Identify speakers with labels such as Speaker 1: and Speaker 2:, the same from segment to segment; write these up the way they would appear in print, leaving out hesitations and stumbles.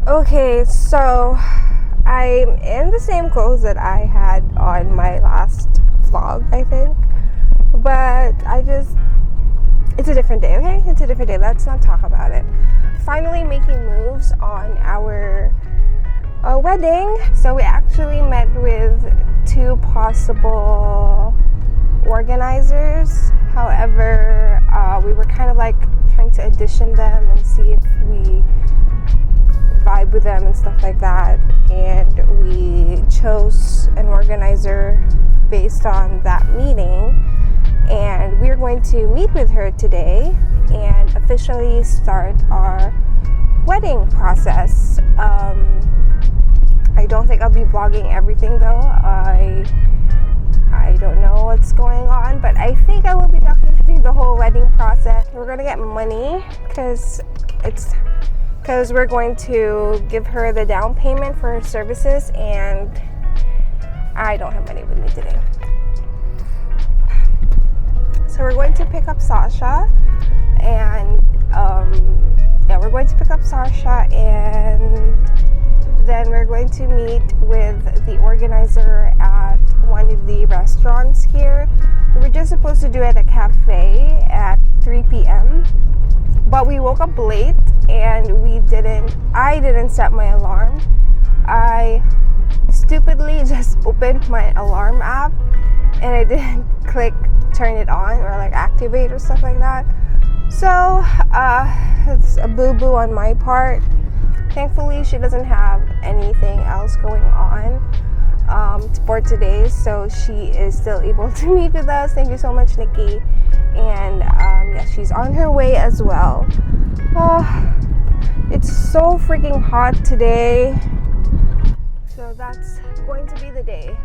Speaker 1: Okay, so I'm in the same clothes that I had on my last vlog, I think. But it's a different day, okay? It's a different day. Let's not talk about it. Finally making moves on our wedding. So we actually met with 2 possible organizers. However, we were kind of like trying to audition them and see if we vibe with them and stuff like that, and we chose an organizer based on that meeting, and we're going to meet with her today and officially start our wedding process. I don't think I'll be vlogging everything though. I don't know what's going on, but I think I will be documenting the whole wedding process. We're gonna get money because we're going to give her the down payment for her services, and I don't have money with me today. So we're going to pick up Sasha, and we're going to pick up Sasha, and then we're going to meet with the organizer at one of the restaurants here. We were just supposed to do it at a cafe at 3 p.m. but we woke up late and I didn't set my alarm. I stupidly just opened my alarm app and I didn't click turn it on or like activate or stuff like that. So it's a boo-boo on my part. Thankfully she doesn't have anything else going on for today, so she is still able to meet with us. Thank you so much, Nikki. And yeah, she's on her way as well. It's so freaking hot today, so that's going to be the day.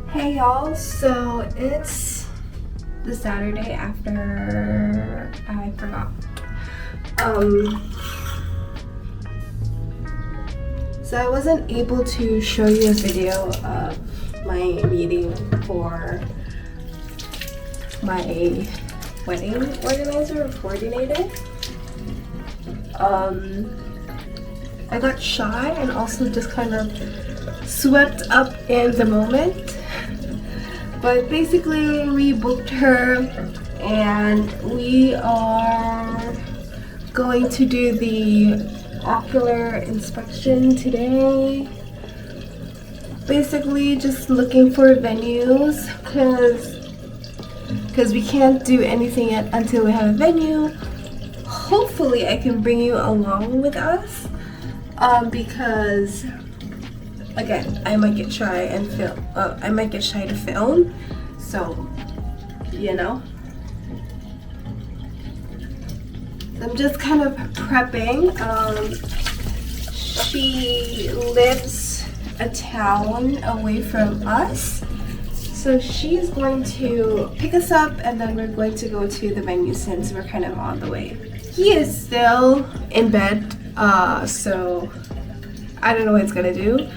Speaker 1: Hey y'all, so it's the Saturday after I forgot. So I wasn't able to show you a video of my meeting for my wedding organizer or coordinator. I got shy and also just kind of swept up in the moment. But basically we booked her and we are going to do the ocular inspection today. Basically just looking for venues because we can't do anything yet until we have a venue. Hopefully I can bring you along with us because again, I might get shy and film. I might get shy to film, so you know. I'm just kind of prepping. She lives a town away from us, so she's going to pick us up and then we're going to go to the venue since we're kind of on the way. He is still in bed, so I don't know what he's gonna do.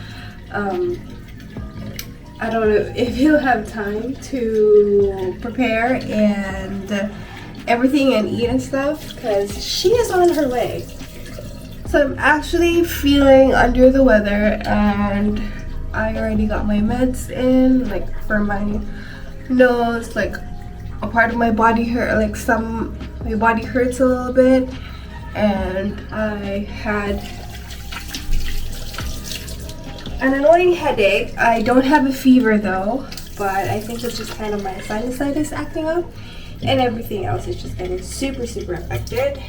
Speaker 1: I don't know if he'll have time to prepare and everything and eat and stuff because she is on her way. So I'm actually feeling under the weather and I already got my meds in, like for my nose, like a part of my body hurt, like my body hurts a little bit, and I had an annoying headache. I don't have a fever though, but I think it's just kind of my sinusitis acting up. And everything else is just getting super affected.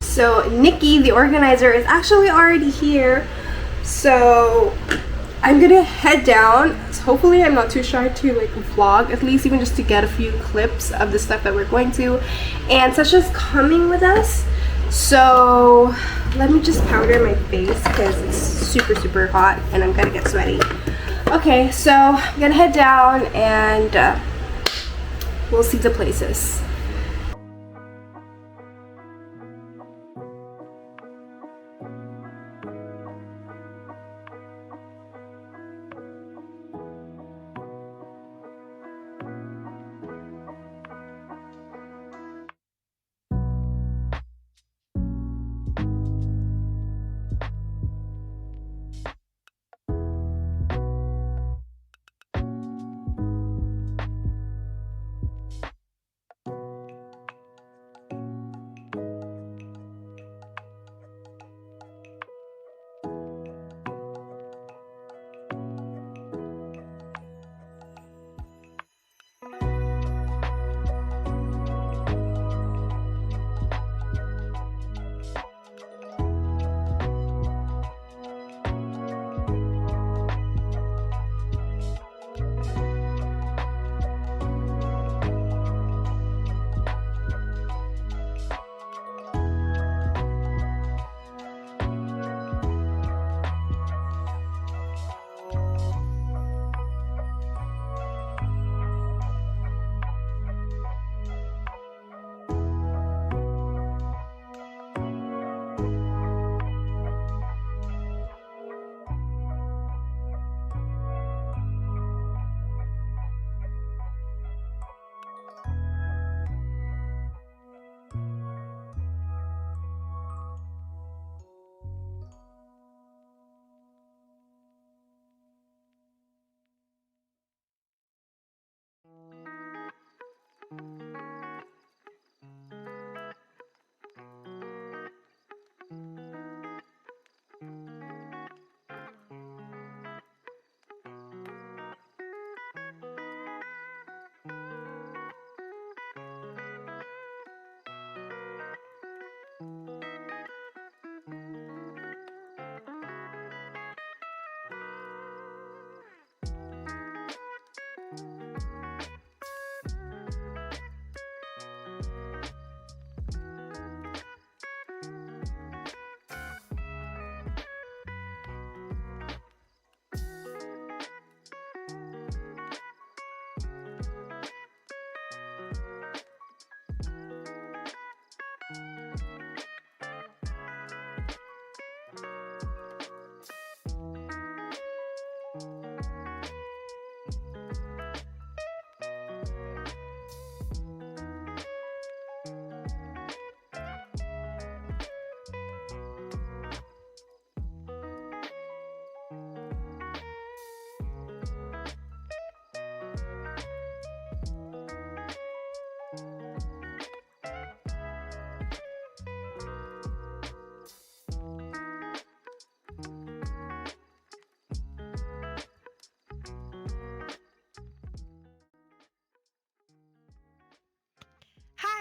Speaker 1: So Nikki, the organizer, is actually already here. So I'm gonna head down. So hopefully I'm not too shy to like vlog, at least even just to get a few clips of the stuff that we're going to. And Sasha's coming with us. So let me just powder my face because it's super hot and I'm gonna get sweaty. Okay, so I'm gonna head down and we'll see the places.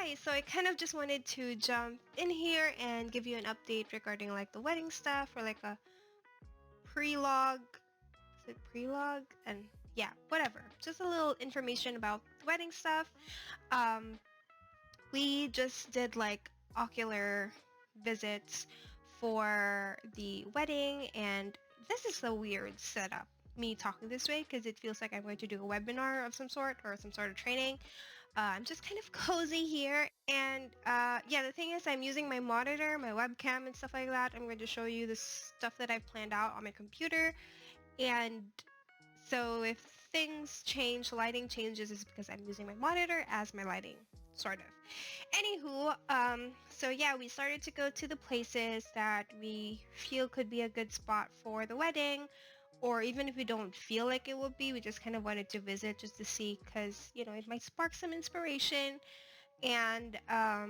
Speaker 1: Hi, so I kind of just wanted to jump in here and give you an update regarding like the wedding stuff or like a pre-log. Is it pre-log? And yeah, whatever. Just a little information about the wedding stuff. We just did like ocular visits for the wedding, and this is a weird setup, me talking this way, because it feels like I'm going to do a webinar of some sort or some sort of training. I'm just kind of cozy here, and yeah, the thing is I'm using my monitor, my webcam and stuff like that. I'm going to show you the stuff that I've planned out on my computer, and so if things change, lighting changes, is because I'm using my monitor as my lighting, sort of. Anywho, so yeah, we started to go to the places that we feel could be a good spot for the wedding, or even if we don't feel like it would be, we just kind of wanted to visit just to see, because, you know, it might spark some inspiration. And I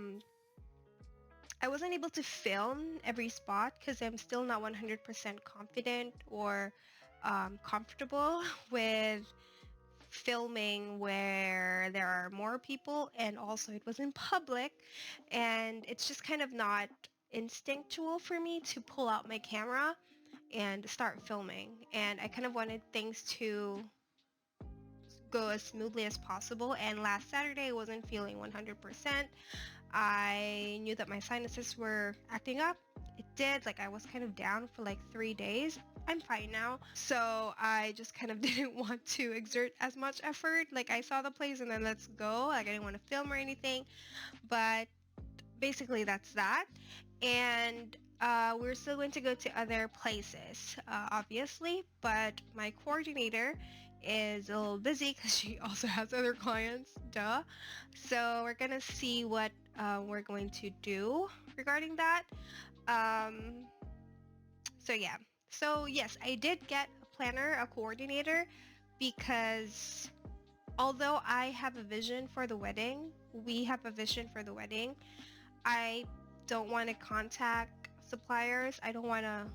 Speaker 1: wasn't able to film every spot because I'm still not 100% confident or comfortable with filming where there are more people, and also it was in public, and it's just kind of not instinctual for me to pull out my camera and start filming, and I kind of wanted things to go as smoothly as possible. And last Saturday I wasn't feeling 100%. I knew that my sinuses were acting up. It did. Like, I was kind of down for like 3 days. I'm fine now. So I just kind of didn't want to exert as much effort. Like, I saw the place and then let's go. Like, I didn't want to film or anything. But basically that's that. And we're still going to go to other places, obviously, but my coordinator is a little busy because she also has other clients, duh. So we're gonna see what we're going to do regarding that. So yeah, so yes, I did get a planner, a coordinator, because although I have a vision for the wedding, we have a vision for the wedding, I don't want to contact suppliers. I don't want to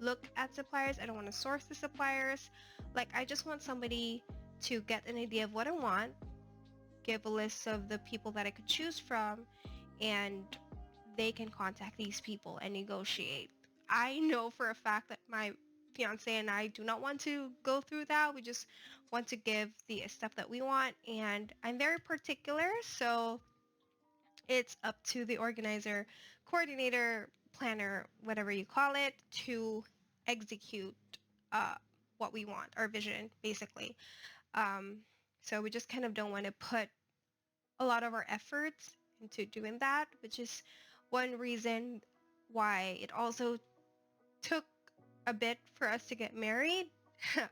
Speaker 1: look at suppliers. I don't want to source the suppliers. Like, I just want somebody to get an idea of what I want, give a list of the people that I could choose from, and they can contact these people and negotiate. I know for a fact that my fiance and I do not want to go through that. We just want to give the stuff that we want, and I'm very particular, so it's up to the organizer, coordinator, planner, whatever you call it, to execute what we want, our vision, basically. So we just kind of don't want to put a lot of our efforts into doing that, which is one reason why it also took a bit for us to get married,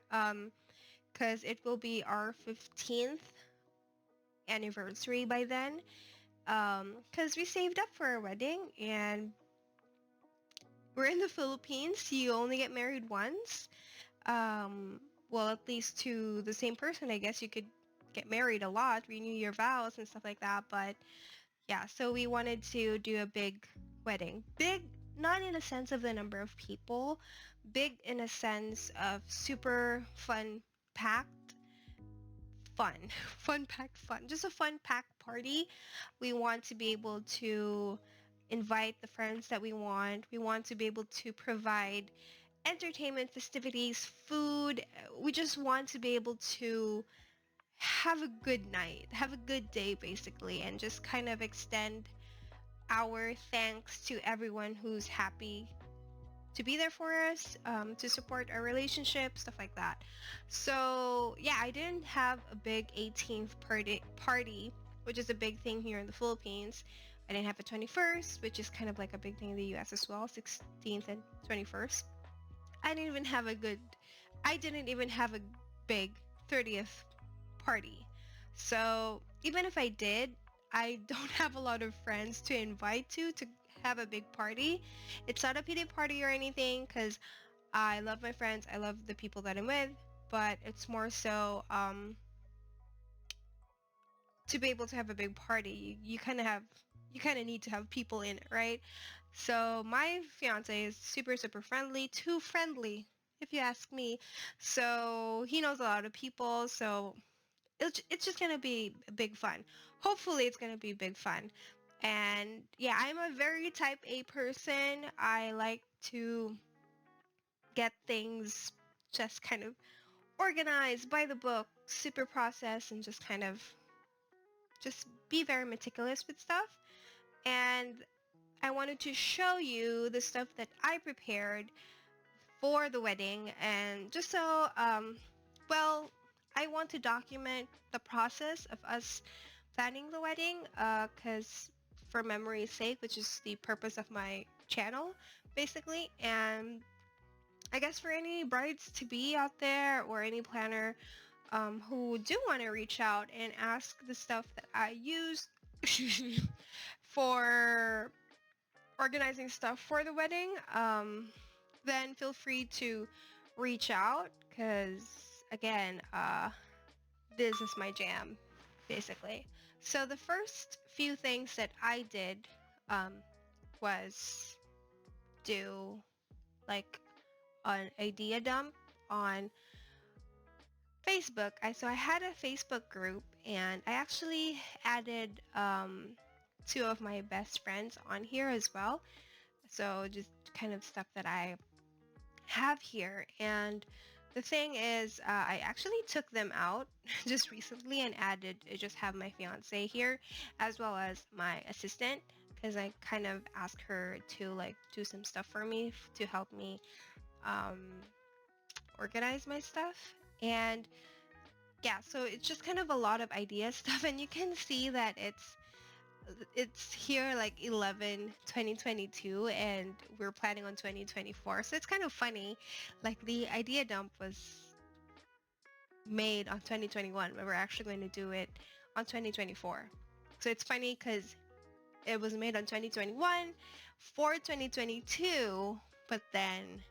Speaker 1: because it will be our 15th anniversary by then. Because we saved up for our wedding, and we're in the Philippines. You only get married once. Well, at least to the same person. I guess you could get married a lot, renew your vows and stuff like that. But yeah, so we wanted to do a big wedding. Big, not in a sense of the number of people, big in a sense of super fun packed fun. Fun packed fun. Just a fun packed party. We want to be able to invite the friends that we want. We want to be able to provide entertainment, festivities, food. We just want to be able to have a good night, have a good day, basically, and just kind of extend our thanks to everyone who's happy to be there for us, to support our relationship, stuff like that. So yeah, I didn't have a big 18th party, which is a big thing here in the Philippines. I didn't have a 21st, which is kind of like a big thing in the US as well, 16th and 21st. I didn't even have a big 30th party. So even if I did, I don't have a lot of friends to invite to have a big party. It's not a pity party or anything, because I love my friends, I love the people that I'm with, but it's more so to be able to have a big party, you kind of need to have people in it, right? So my fiance is super friendly, too friendly if you ask me. So he knows a lot of people, so
Speaker 2: it's just gonna be big fun. Hopefully it's gonna be big fun. And yeah, I'm a very type A person. I like to get things just kind of organized by the book, super processed, and just kind of just be very meticulous with stuff. And I wanted to show you the stuff that I prepared for the wedding, and just so well, I want to document the process of us planning the wedding, because for memory's sake, which is the purpose of my channel basically. And I guess for any brides to be out there, or any planner who do want to reach out and ask the stuff that I use for organizing stuff for the wedding, then feel free to reach out, because again, this is my jam basically. So the first few things that I did was do like an idea dump on Facebook. So I had a Facebook group, and I actually added two of my best friends on here as well. So just kind of stuff that I have here. And the thing is, I actually took them out just recently and added, I just have my fiance here as well as my assistant, because I kind of asked her to like do some stuff for me to help me organize my stuff. And yeah, so it's just kind of a lot of idea stuff, and you can see that it's here like 11/2022, and we're planning on 2024. So it's kind of funny, like the idea dump was made on 2021, but we're actually going to do it on 2024. So it's funny because it was made on 2021 for 2022, but then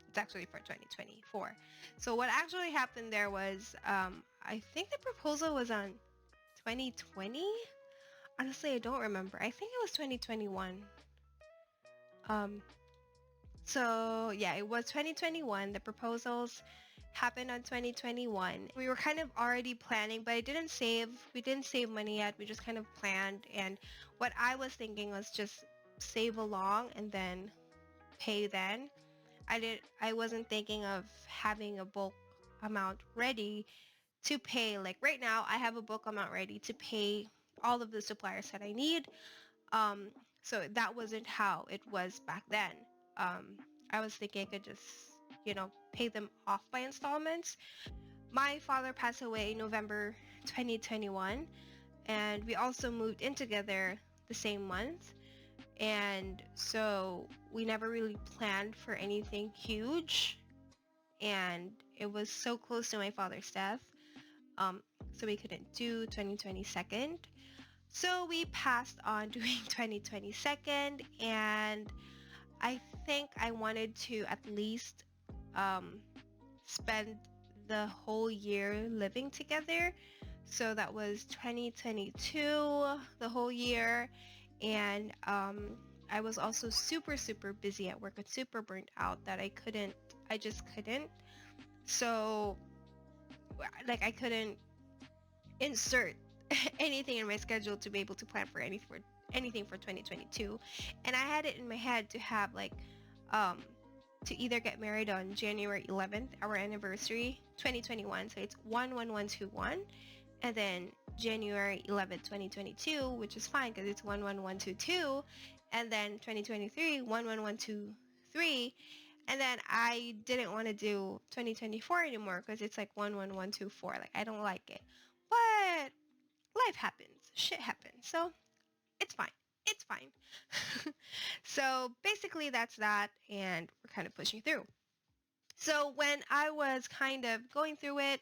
Speaker 2: it's actually for 2024. So what actually happened there was, I think the proposal was on 2020. Honestly, I don't remember. I think it was 2021. So yeah, it was 2021. The proposals happened on 2021. We were kind of already planning, but we didn't save money yet. We just kind of planned. And what I was thinking was just save along and then pay then. I wasn't thinking of having a bulk amount ready to pay. Like right now, I have a bulk amount ready to pay all of the suppliers that I need. So that wasn't how it was back then. I was thinking I could just, pay them off by installments. My father passed away in November 2021, and we also moved in together the same month. And so we never really planned for anything huge, and it was so close to my father's death, so we couldn't do 2022. So we passed on doing 2022, and I think I wanted to at least spend the whole year living together. So that was 2022, the whole year. And I was also super, super busy at work and super burnt out that I just couldn't. So like I couldn't insert anything in my schedule to be able to plan for anything for 2022. And I had it in my head to have like to either get married on January 11th, our anniversary, 2021. So it's 11121, and then January 11th, 2022, which is fine because it's 11122, and then 2023, 11123. And then I didn't want to do 2024 anymore because it's like 11124. Like I don't like it. But life happens. Shit happens. So it's fine. It's fine. So basically that's that, and we're kind of pushing through. So when I was kind of going through it,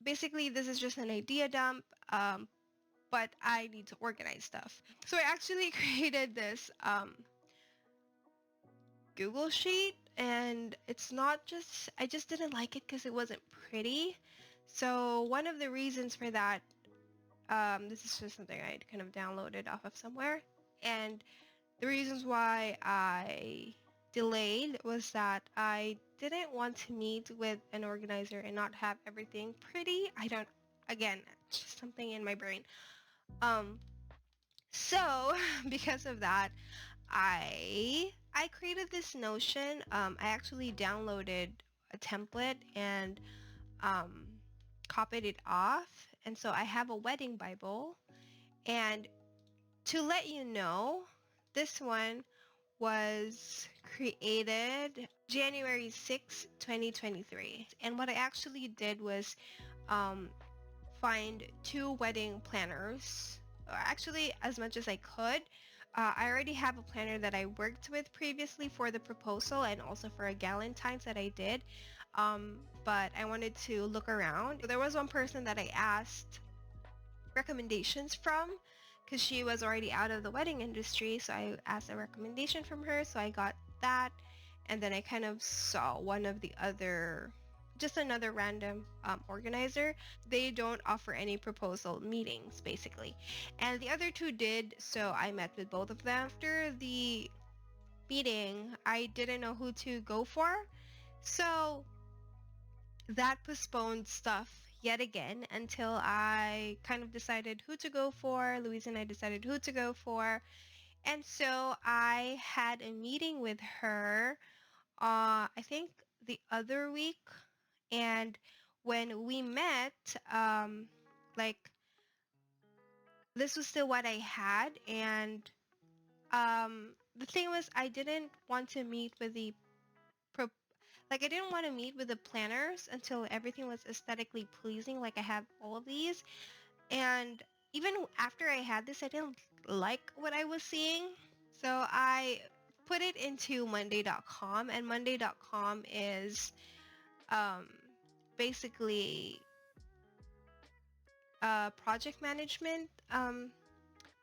Speaker 2: basically this is just an idea dump, but I need to organize stuff. So I actually created this Google sheet, and I just didn't like it because it wasn't pretty. So one of the reasons for that, this is just something I kind of downloaded off of somewhere, and the reasons why I delayed was that I didn't want to meet with an organizer and not have everything pretty. I don't, again, just something in my brain. So because of that, I created this Notion. I actually downloaded a template and um, copied it off. And so I have a wedding Bible. And to let you know, this one was created January 6, 2023. And what I actually did was um, find 2 wedding planners, or actually as much as I could. I already have a planner that I worked with previously for the proposal and also for a galentine's that I did. But I wanted to look around. There was one person that I asked recommendations from because she was already out of the wedding industry. So I asked a recommendation from her. So I got that. And then I kind of saw one of the other, just another random organizer. They don't offer any proposal meetings basically. And the other 2 did. So I met with both of them. After the meeting, I didn't know who to go for. So that postponed stuff yet again until I kind of decided who to go for. Louise and I decided who to go for. And so I had a meeting with her, I think the other week. And when we met, like this was still what I had. And the thing was, I didn't want to meet with the I didn't want to meet with the planners until everything was aesthetically pleasing. Like I have all of these. And even after I had this, I didn't like what I was seeing. So I put it into Monday.com, and Monday.com is um, basically a project management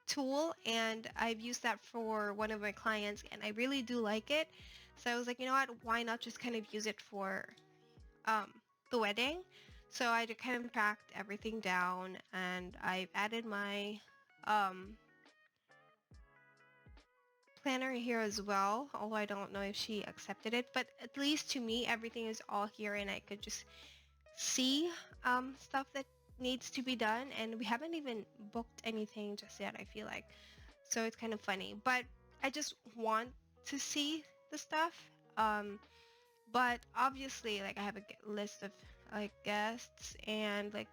Speaker 2: tool, and I've used that for one of my clients and I really do like it. So I was like, you know what, why not just kind of use it for um, the wedding? So I kind of tracked everything down and I've added my planner here as well, although I don't know if she accepted it, but at least to me everything is all here and I could just see stuff that needs to be done, and we haven't even booked anything just yet, I feel like. So it's kind of funny, but I just want to see the stuff. But obviously, like I have a list of like guests and like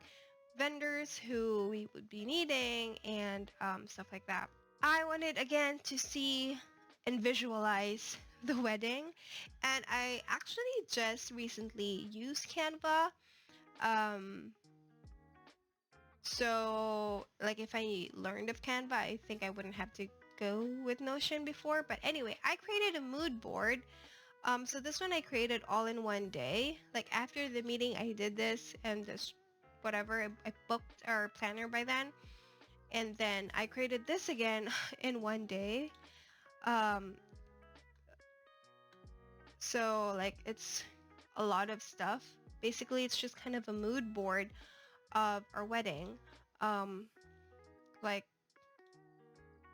Speaker 2: vendors who we would be needing and stuff like that. I wanted again to see and visualize the wedding, and I actually just recently used Canva. So like if I learned of Canva, I think I wouldn't have to go with Notion before. But anyway, I created a mood board. So this one I created all in one day. Like after the meeting, I did this and this whatever. I booked our planner by then. And then I created this again in one day. Um, so like it's a lot of stuff. Basically, it's just kind of a mood board of our wedding. Um, like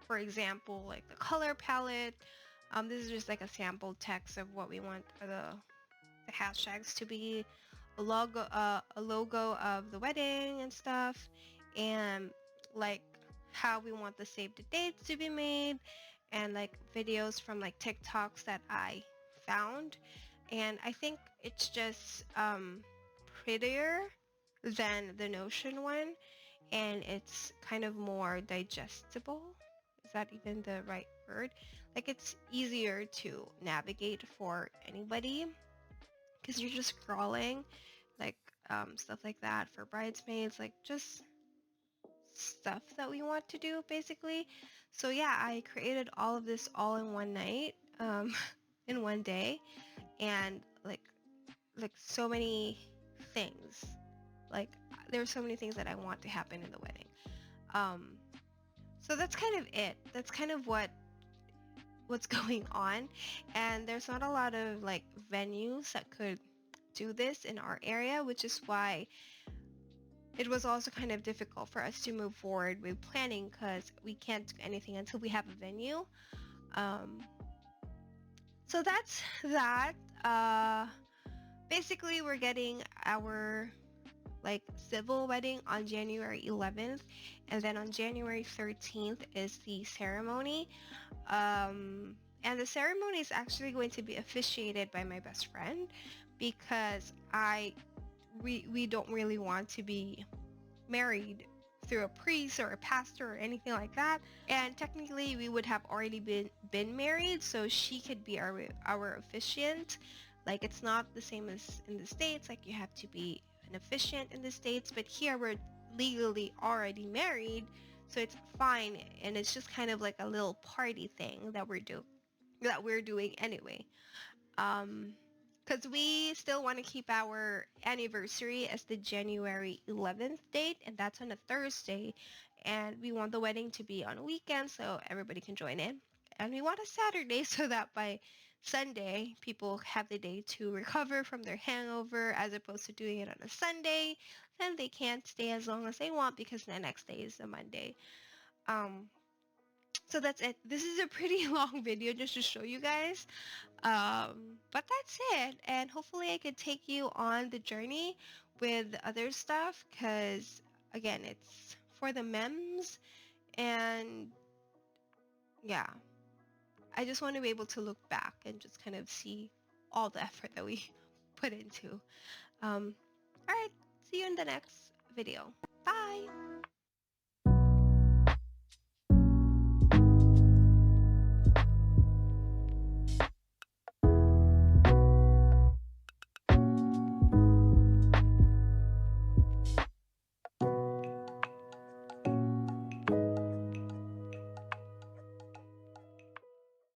Speaker 2: for example, like the color palette. This is just like a sample text of what we want the hashtags to be, a logo of the wedding and stuff, and like how we want the save the dates to be made, and like videos from like TikToks that I found. And I think it's just prettier than the Notion one, and it's kind of more digestible. Is that even the right word? Like it's easier to navigate for anybody because you're just scrolling, like stuff like that for bridesmaids, like just stuff that we want to do basically. So yeah, I created all of this all in one night, in one day, and like so many things. Like there's so many things that I want to happen in the wedding. So that's kind of it. That's kind of what's going on, and there's not a lot of like venues that could do this in our area, which is why it was also kind of difficult for us to move forward with planning because we can't do anything until we have a venue. So that's that. Basically, we're getting our like civil wedding on January 11th, and then on January 13th is the ceremony. And the ceremony is actually going to be officiated by my best friend, because we don't really want to be married through a priest or a pastor or anything like that. And technically we would have already been married, so she could be our officiant. Like, it's not the same as in the States, like you have to be an officiant in the States, but here we're legally already married, so it's fine. And it's just kind of like a little party thing that we're doing anyway. Because we still want to keep our anniversary as the January 11th date, and that's on a Thursday. And we want the wedding to be on a weekend so everybody can join in. And we want a Saturday so that by Sunday, people have the day to recover from their hangover, as opposed to doing it on a Sunday. Then they can't stay as long as they want because the next day is a Monday. So that's it. This is a pretty long video just to show you guys. But that's it. And hopefully I could take you on the journey with other stuff, because again, it's for the memes. And yeah, I just want to be able to look back and just kind of see all the effort that we put into. All right, see you in the next video. Bye.